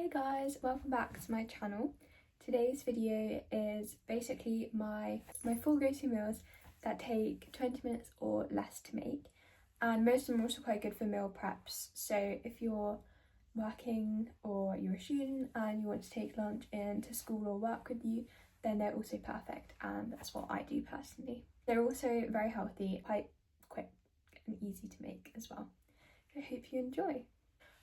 Hey guys, welcome back to my channel. Today's video is basically my full go-to meals that take 20 minutes or less to make, and most of them are also quite good for meal preps. So if you're working or you're a student and you want to take lunch into school or work with you, then they're also perfect, and that's what I do personally. They're also very healthy, quite quick and easy to make as well. I hope you enjoy.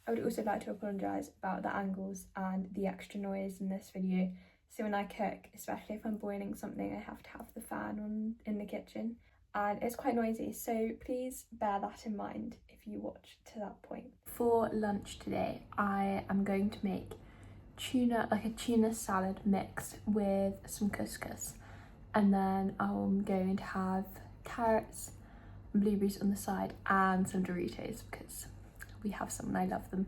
I would also like to apologise about the angles and the extra noise in this video. So when I cook, especially if I'm boiling something, I have to have the fan on in the kitchen and it's quite noisy, so please bear that in mind if you watch to that point. For lunch today, I am going to make a tuna salad mixed with some couscous, and then I'm going to have carrots and blueberries on the side and some Doritos because we have some and I love them.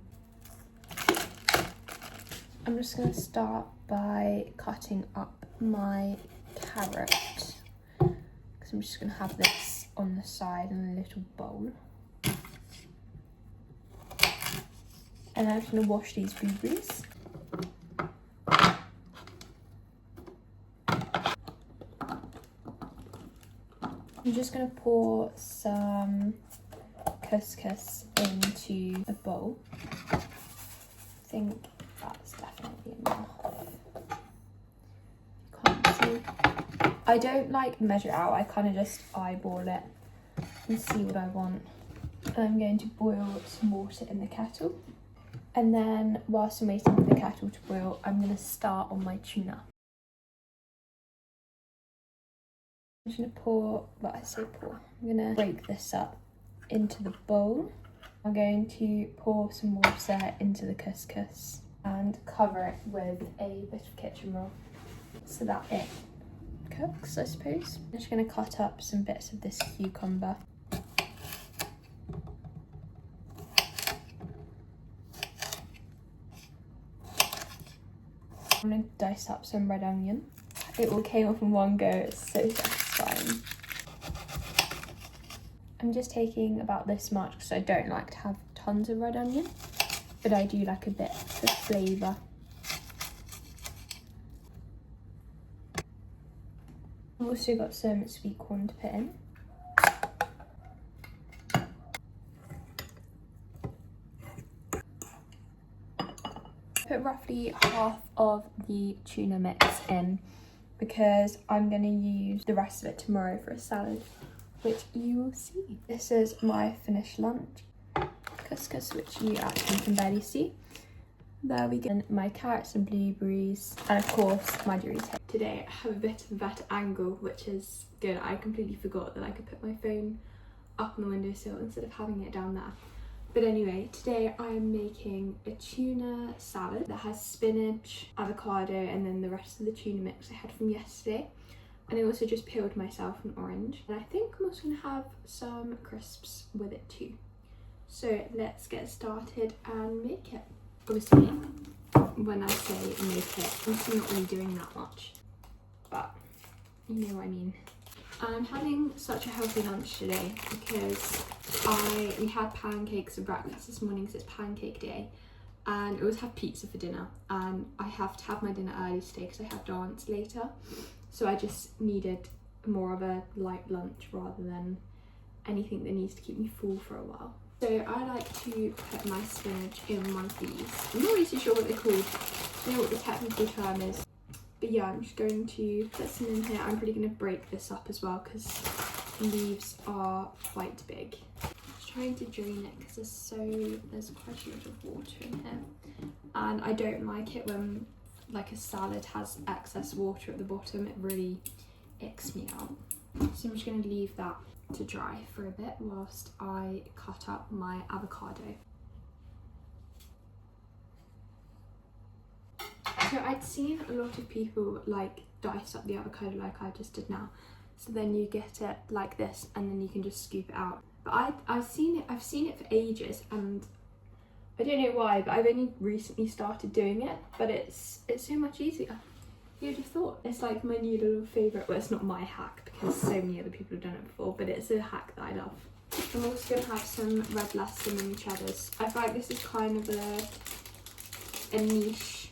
I'm just going to start by cutting up my carrot because I'm just going to have this on the side in a little bowl. And I'm just going to wash these blueberries. I'm just going to pour some couscous into a bowl. I think that's definitely enough. You can't see. I don't like measure it out, I kind of just eyeball it and see what I want. I'm going to boil some water in the kettle, and then whilst I'm waiting for the kettle to boil, I'm going to start on my tuna. I'm just going to I'm going to break this up into the bowl. I'm going to pour some water into the couscous and cover it with a bit of kitchen roll so that it cooks, I suppose. I'm just going to cut up some bits of this cucumber. I'm going to dice up some red onion. It all came off in one go, it's so satisfying. I'm just taking about this much because I don't like to have tons of red onion, but I do like a bit for flavour. I've also got some sweet corn to put in. Put roughly half of the tuna mix in because I'm going to use the rest of it tomorrow for a salad, which you will see. This is my finished lunch. Couscous, which you actually can barely see. There we go. And my carrots and blueberries, and of course my Doritos. Today I have a bit of a better angle, which is good. I completely forgot that I could put my phone up on the windowsill instead of having it down there. But anyway, today I'm making a tuna salad that has spinach, avocado, and then the rest of the tuna mix I had from yesterday. And I also just peeled myself an orange. And I think I'm also going to have some crisps with it too. So let's get started and make it. Obviously, when I say make it, I'm not really doing that much, but you know what I mean. I'm having such a healthy lunch today because we had pancakes for breakfast this morning because it's pancake day, and I always have pizza for dinner, and I have to have my dinner early today because I have dance later, so I just needed more of a light lunch rather than anything that needs to keep me full for a while. So I like to put my spinach in one of these. I'm not really too sure what they're called. I don't know what the technical term is. But yeah, I'm just going to put some in here. I'm probably going to break this up as well because the leaves are quite big. I'm just trying to drain it because there's quite a lot of water in here. And I don't like it when like a salad has excess water at the bottom. It really icks me out. So I'm just going to leave that to dry for a bit whilst I cut up my avocado. So I'd seen a lot of people like dice up the avocado like I just did now, so then you get it like this and then you can just scoop it out. But I've seen it for ages, and I don't know why, but I've only recently started doing it, but it's so much easier. You'd have thought. It's like my new little favourite. Well, it's not my hack because so many other people have done it before, but it's a hack that I love. I'm also going to have some red Leicester mini cheddars. I feel like this is kind of a niche,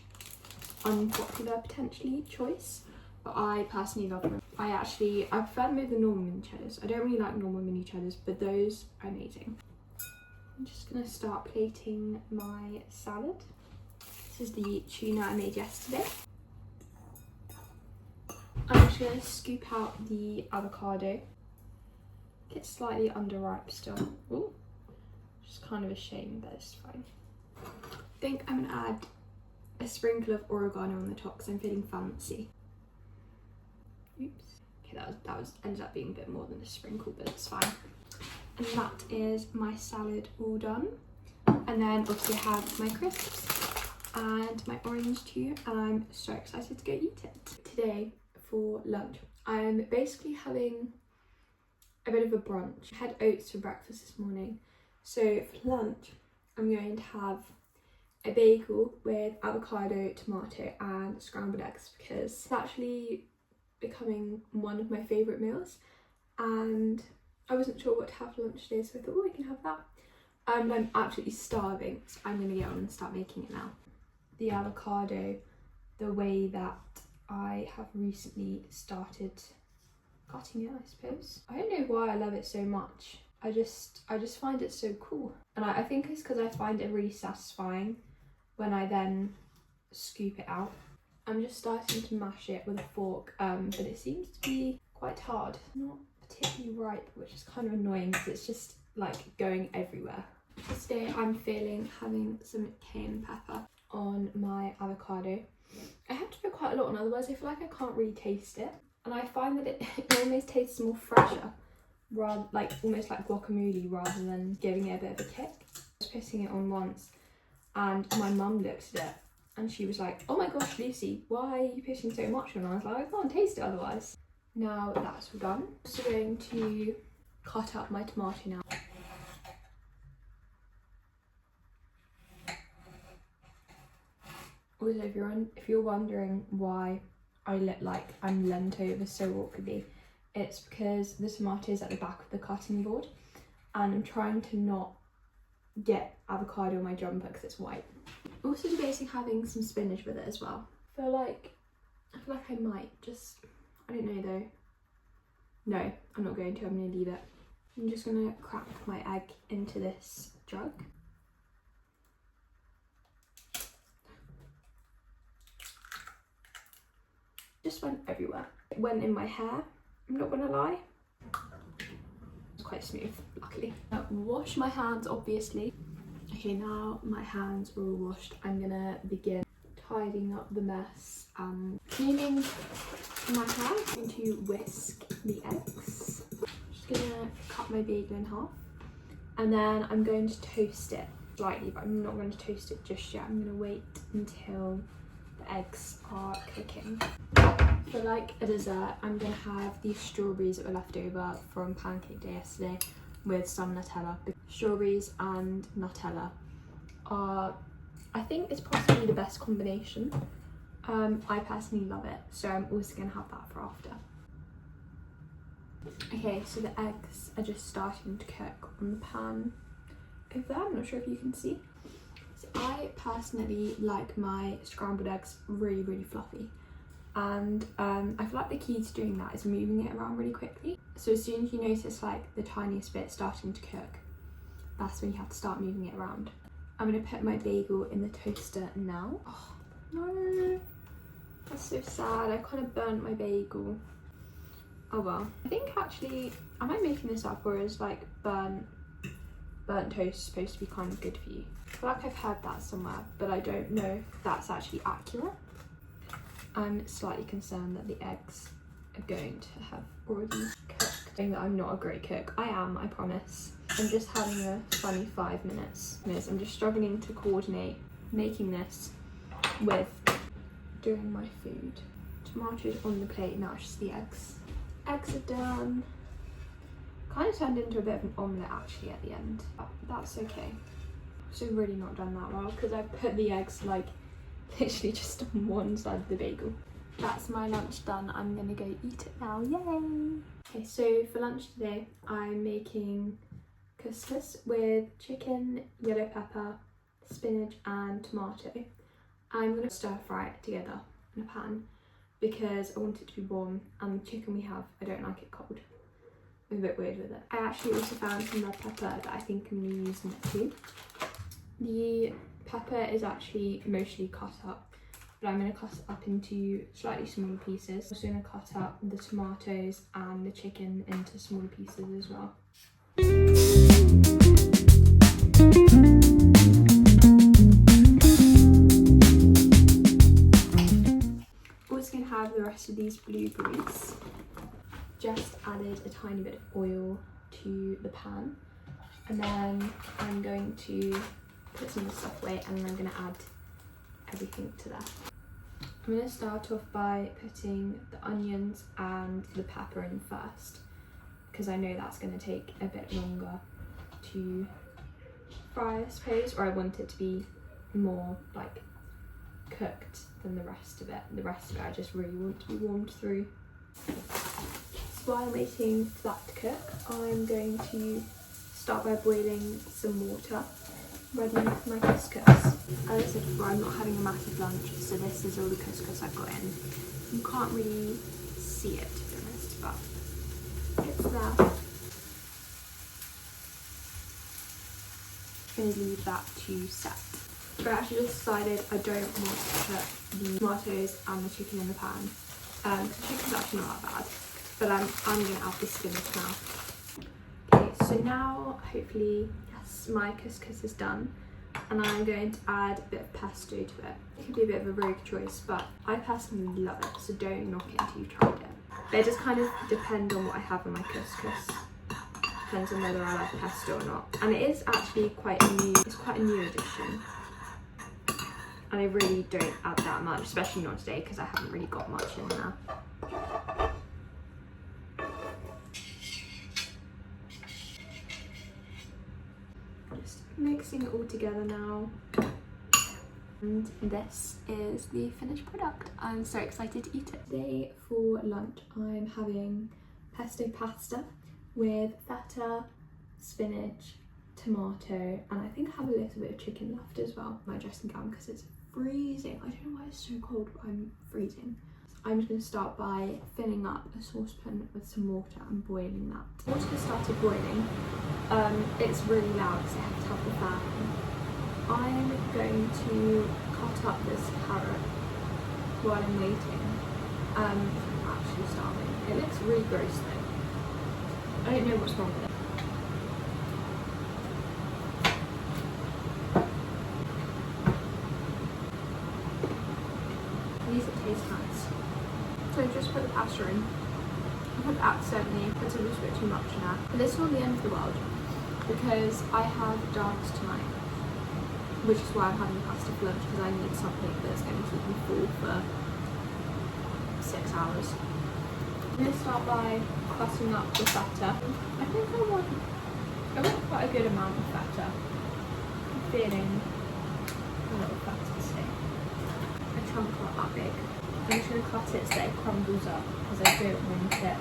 unpopular potentially choice, but I personally love them. I prefer them over the normal mini cheddars. I don't really like normal mini cheddars, but those are amazing. I'm just gonna start plating my salad. This is the tuna I made yesterday. I'm just gonna scoop out the avocado. It's slightly underripe still. Ooh, which is kind of a shame, but it's fine. I think I'm gonna add a sprinkle of oregano on the top because I'm feeling fancy. Oops. Okay, that was ended up being a bit more than a sprinkle, but it's fine. And that is my salad all done. And then obviously I have my crisps and my orange too, and I'm so excited to go eat it. Today for lunch, I'm basically having a bit of a brunch. I had oats for breakfast this morning, so for lunch I'm going to have a bagel with avocado, tomato and scrambled eggs because it's actually becoming one of my favourite meals, and I wasn't sure what to have for lunch today, so I thought, oh, I can have that. And I'm absolutely starving, so I'm going to get on and start making it now. The avocado, the way that I have recently started cutting it, I suppose. I don't know why I love it so much. I just find it so cool. And I think it's because I find it really satisfying when I then scoop it out. I'm just starting to mash it with a fork, but it seems to be quite hard. Not particularly ripe, which is kind of annoying because it's just like going everywhere. Today I'm feeling having some cayenne pepper on my avocado. I have to put quite a lot on, otherwise I feel like I can't really taste it. And I find that it almost tastes more fresher, rather almost like guacamole rather than giving it a bit of a kick. I was putting it on once and my mum looked at it and she was like, oh my gosh, Lucy, why are you putting so much on? I was like, I can't taste it otherwise. Now that's all done, I'm just going to cut up my tomato now. Also, if you're wondering why I look like I'm leant over so awkwardly, it's because the tomato is at the back of the cutting board and I'm trying to not get avocado on my jumper because it's white. Also debating having some spinach with it as well. I feel like I might just, I don't know though. No, I'm not going to, I'm going to leave it. I'm just going to crack my egg into this jug. Just went everywhere. It went in my hair, I'm not gonna lie. It's quite smooth, luckily. Wash my hands, obviously. Okay, now my hands are all washed, I'm gonna begin tidying up the mess and cleaning my hair. I'm going to whisk the eggs. Just gonna cut my bagel in half. And then I'm going to toast it slightly, but I'm not going to toast it just yet. I'm gonna wait until the eggs are cooking. For like a dessert, I'm gonna have these strawberries that were left over from pancake day yesterday with some Nutella. Strawberries and Nutella are, I think it's possibly the best combination. I personally love it, so I'm also gonna have that for after. Okay, so the eggs are just starting to cook on the pan over there. I'm not sure if you can see. So I personally like my scrambled eggs really, really fluffy. And I feel like the key to doing that is moving it around really quickly. So as soon as you notice like the tiniest bit starting to cook, that's when you have to start moving it around. I'm going to put my bagel in the toaster now. Oh no, that's so sad. I kind of burnt my bagel. Oh well. I think actually, am I making this up, or is like burnt toast supposed to be kind of good for you? I feel like I've heard that somewhere, but I don't know if that's actually accurate. I'm slightly concerned that the eggs are going to have already cooked. Saying that I'm not a great cook. I am, I promise. I'm just having a funny 5 minutes. I'm just struggling to coordinate making this with doing my food. Tomatoes on the plate, now it's just the eggs. Eggs are done. Kind of turned into a bit of an omelette actually at the end, but that's okay. So really not done that well because I put the eggs like literally just on one side of the bagel. That's my lunch done. I'm gonna go eat it now, yay! Okay, so for lunch today, I'm making couscous with chicken, yellow pepper, spinach and tomato. I'm going to stir fry it together in a pan because I want it to be warm, and the chicken we have, I don't like it cold. I'm a bit weird with it. I actually also found some red pepper that I think I'm going to use in it too. The pepper is actually mostly cut up, but I'm going to cut it up into slightly smaller pieces. I'm also going to cut up the tomatoes and the chicken into smaller pieces as well. Also going to have the rest of these blueberries. Just added a tiny bit of oil to the pan, and then I'm going to put some of the stuff away, and then I'm going to add everything to that. I'm going to start off by putting the onions and the pepper in first, because I know that's going to take a bit longer to fry, I suppose, or I want it to be more like cooked than the rest of it. The rest of it I just really want to be warmed through. So while I'm waiting for that to cook, I'm going to start by boiling some water, ready for my couscous. As I said before, I'm not having a massive lunch, so this is all the couscous I've got in. You can't really see it, to be honest, but it's there. I'm going to leave that to set. But I actually just decided I don't want to put the tomatoes and the chicken in the pan. The chicken's actually not that bad, but I'm going to add the spinach now. Okay, so now hopefully, yes, my couscous is done, and I'm going to add a bit of pesto to it. It could be a bit of a rogue choice, but I personally love it, so don't knock it until you've tried it. But it just kind of depends on what I have in my couscous. Depends on whether I like pesto or not. And it is actually quite a new addition. And I really don't add that much, especially not today because I haven't really got much in there. Just mixing it all together now. And this is the finished product. I'm so excited to eat it. Today for lunch I'm having pesto pasta with feta, spinach, tomato, and I think I have a little bit of chicken left as well. My dressing gown because it's freezing. I don't know why it's so cold, but I'm freezing. So I'm just going to start by filling up a saucepan with some water and boiling that. Water has started boiling. It's really loud, so I have to have the fan. I'm going to cut up this carrot while I'm waiting. I'm actually starving. It looks really gross though. I don't know what's wrong with it. These taste nice. So just put the pasta in. I have accidentally put a little bit too much in there. But this is not the end of the world because I have dance tonight, which is why I'm having pasta for lunch, because I need something that's going to keep me full for 6 hours. I'm going to start by cutting up the feta. I think I want quite a good amount of feta. I'm feeling a little feta today. A chunk not that big. I'm just going to cut it so that it crumbles up because I don't want it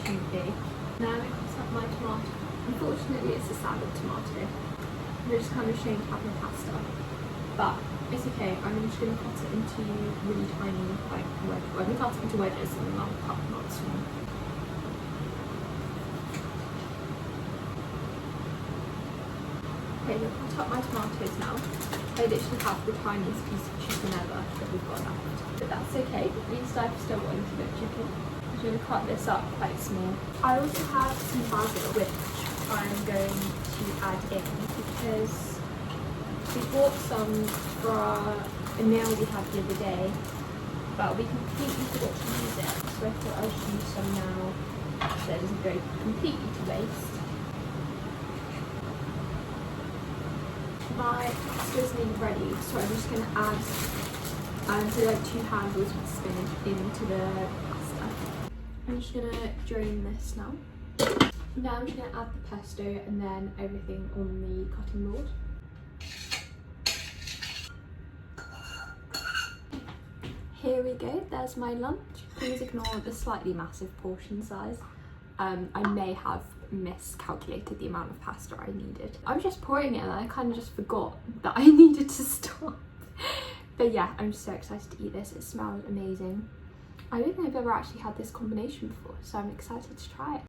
too big. Now I'm going to cut up my tomato. Unfortunately it's a salad tomato. I'm just kind of ashamed to have my pasta, but it's okay. I'm just going to cut it into really tiny, like, wedges. I'm going to cut it into wedges and then I'll cut lots more. Okay, I've cut up my tomatoes now. I literally have the tiniest piece of chicken ever that we've got left. But that's okay, at least I've still got a little bit of chicken. I'm going to cut this up quite small. I also have some basil, which I'm going to add in because we bought some for a meal we had the other day, but we completely forgot to use it, so I thought I should use some now so it doesn't go completely to waste. My pasta is nearly ready, so I'm just going to add like 2 handfuls of spinach into the pasta. I'm just going to drain this now. Now I'm just going to add the pesto and then everything on the cutting board. Here we go, there's my lunch. Please ignore the slightly massive portion size. I may have miscalculated the amount of pasta I needed. I was just pouring it and I kind of just forgot that I needed to stop But yeah, I'm so excited to eat this. It smells amazing. I don't think I've ever actually had this combination before, so I'm excited to try it.